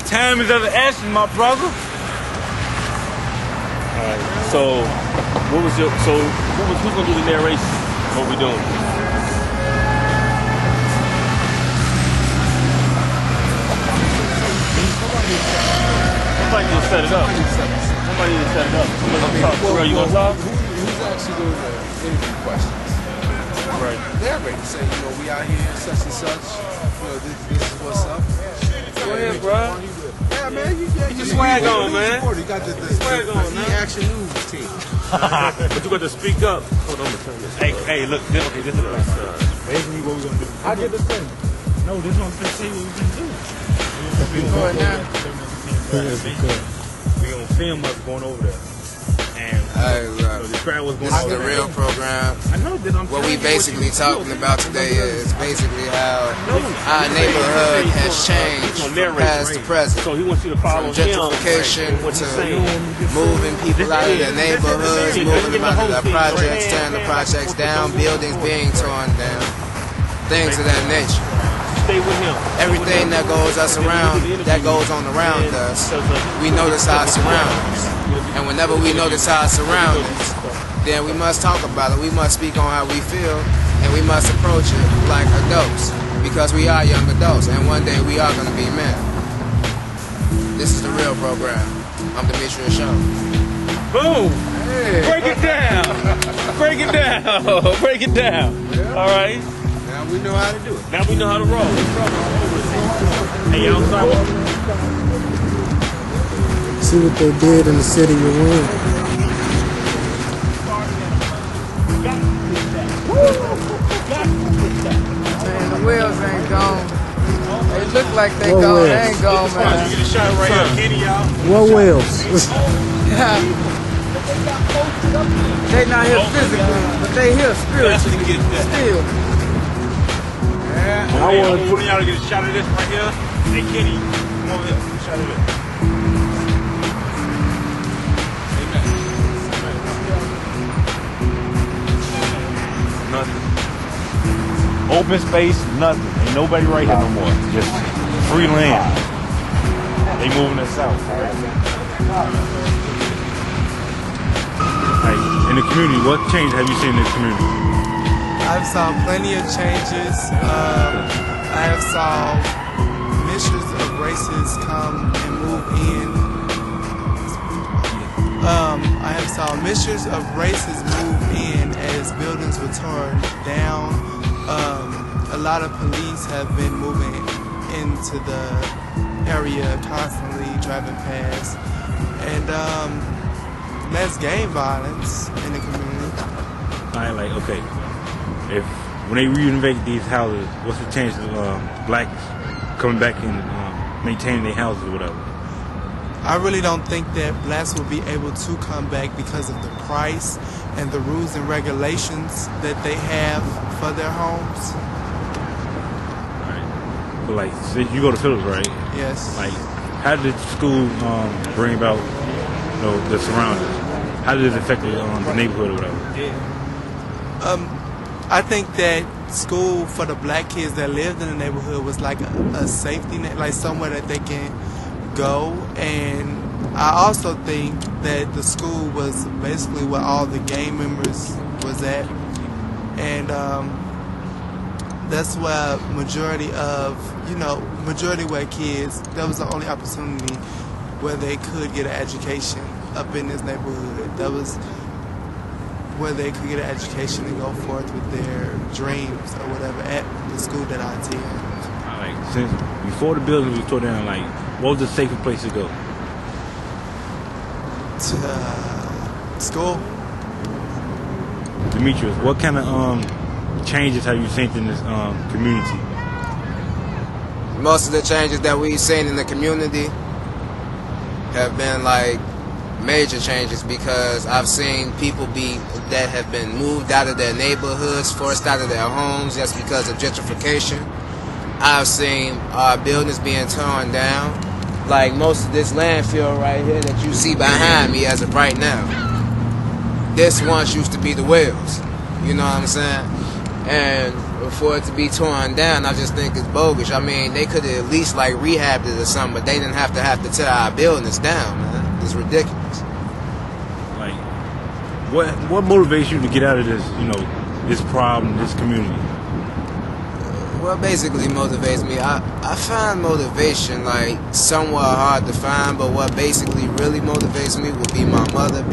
Time is of the essence, my brother. Alright, so who's gonna do the narration? What we doing? Somebody need to set it up. Somebody need to set it up. Somebody gonna talk. Well, you gonna talk? Who's actually doing the interview questions? Right. They're ready to say, you know, we out here, such and such. You know, this is what's up. Go ahead, bro. Yeah, man, you swag on, man. You got the swag on, man. Action News team. But you got to speak up. Hold on, I'm gonna turn this. Hey, look, this is basically what we're gonna do. I get the thing. No, this one's gonna say what we're gonna do. We're now. We're gonna film us going over there. And describe what's going on. This is the real program. I know that. What we basically talking about today is basically how our neighborhood has changed from past to present. So he wants you to follow from gentrification to moving people out of their neighborhoods, moving them out of their projects, tearing the projects down, buildings being torn down, things of that nature. Stay with him. Everything that goes on around us, we notice our surroundings. And whenever we notice our surroundings, then we must talk about it. We must speak on how we feel, and we must approach it like adults, because we are young adults, and one day we are going to be men. This is the real program. I'm Demetrius Shaw. Boom! Hey. Break it down! Break it down! Break it down! All right? Now we know how to do it. Now we know how to roll. Hey, y'all start. See what they did in the city you're in. Man, the wheels ain't gone. They look like they gone. They ain't gone, man. You get a shot right here, Kenny, y'all. What wheels? Yeah. They not here physically, but they here spiritually. Still. Yeah. I want y'all to get a shot of this right here. Hey, Kenny, come over here. Get a shot of this. Nothing. Open space, nothing. Ain't nobody right here no more. Just free land. They moving us south. Hey, in the community, what change have you seen in the community? I've saw plenty of changes. I have saw mixtures of races come and move in. I have saw mixtures of races move in as buildings were torn down. A lot of police have been moving into the area constantly, driving past, and less gang violence in the community. I like, okay, when they renovate these houses, what's the chance of blacks coming back and maintaining their houses or whatever? I really don't think that blacks will be able to come back because of the price and the rules and regulations that they have for their homes. Right. So like, since you go to Phillips, right? Yes. Like, how did the school bring about, the surroundings? How did it affect the neighborhood or whatever? I think that school for the black kids that lived in the neighborhood was like a safety net, like somewhere that they can go. And I also think that the school was basically where all the gang members was at, and that's where majority were kids. That was the only opportunity where they could get an education up in this neighborhood. That was where they could get an education and go forth with their dreams or whatever at the school that I attend. Like, since before the building was tore down, like, what was the safest place to go? To school. Demetrius, what kind of changes have you seen in this community? Most of the changes that we've seen in the community have been like major changes, because I've seen people that have been moved out of their neighborhoods, forced out of their homes just because of gentrification. I've seen buildings being torn down, like most of this landfill right here that you see behind me as of right now. This once used to be the wells, you know what I'm saying? And for it to be torn down, I just think it's bogus. I mean, they could have at least like rehabbed it or something, but they didn't have to tear our buildings down, man. It's ridiculous. Like, what motivates you to get out of this, this problem, this community? What basically motivates me, I find motivation like somewhat hard to find, but what basically really motivates me would be my mother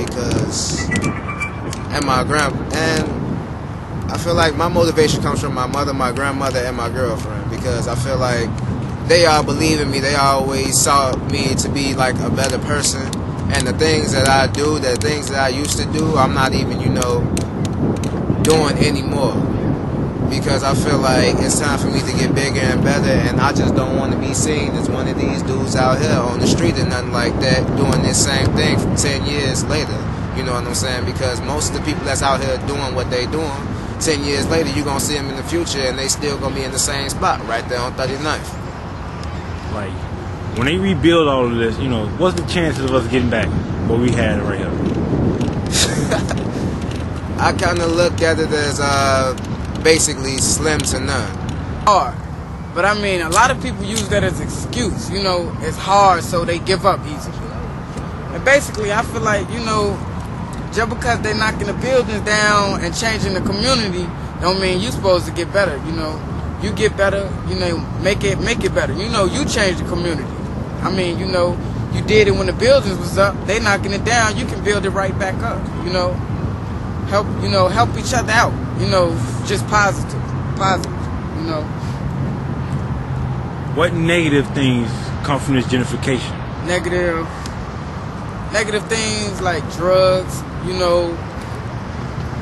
and my grandpa. And I feel like my motivation comes from my mother, my grandmother, and my girlfriend, because I feel like they all believe in me. They always saw me to be like a better person, and the things that I do, the things that I used to do, I'm not even, doing anymore. Because I feel like it's time for me to get bigger and better, and I just don't want to be seen as one of these dudes out here on the street or nothing like that doing this same thing from 10 years later. You know what I'm saying? Because most of the people that's out here doing what they doing, 10 years later you're going to see them in the future and they still going to be in the same spot right there on 39th. Like, when they rebuild all of this, what's the chances of us getting back what we had right here? I kind of look at it as basically slim to none. Hard. But I mean, a lot of people use that as an excuse. It's hard, so they give up easily. And basically, I feel like, just because they're knocking the buildings down and changing the community, don't mean you're supposed to get better. You get better, make it better. You change the community. I mean, you did it when the buildings was up. They knocking it down. You can build it right back up. Help each other out. Just positive. What negative things come from this gentrification? Negative things like drugs,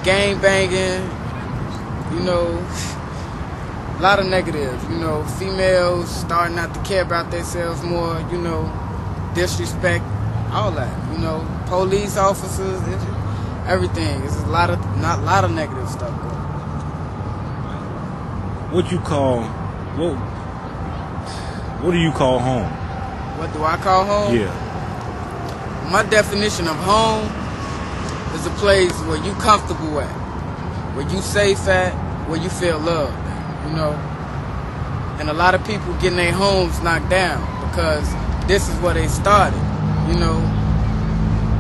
gang banging, a lot of negatives, females starting not to care about themselves more, disrespect, all that, police officers, everything. It's a lot of negative stuff going on. What do you call home? What do I call home? Yeah. My definition of home is a place where you comfortable at, where you safe at, where you feel loved, And a lot of people getting their homes knocked down because this is where they started,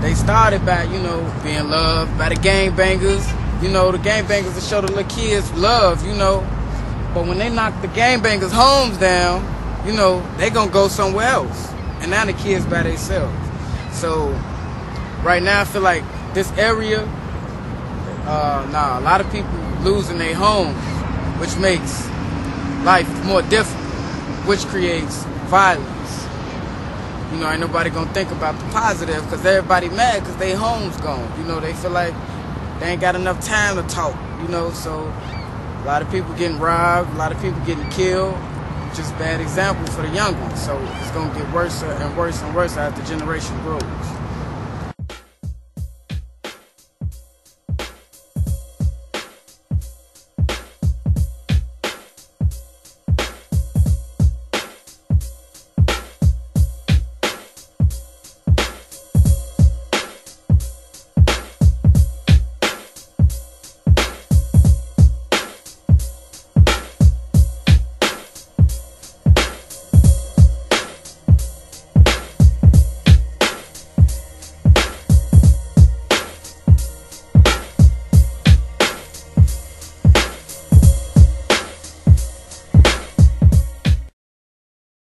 They started by, being loved by the gangbangers. The gangbangers to show the little kids love, But when they knock the gangbangers' homes down, they gonna go somewhere else. And now the kids by themselves. So right now I feel like this area, a lot of people losing their homes, which makes life more difficult, which creates violence. Ain't nobody gonna think about the positive because everybody mad because their home's gone. They feel like they ain't got enough time to talk, so a lot of people getting robbed, a lot of people getting killed. Just bad example for the young ones. So it's gonna get worse and worse and worse as the generation grows.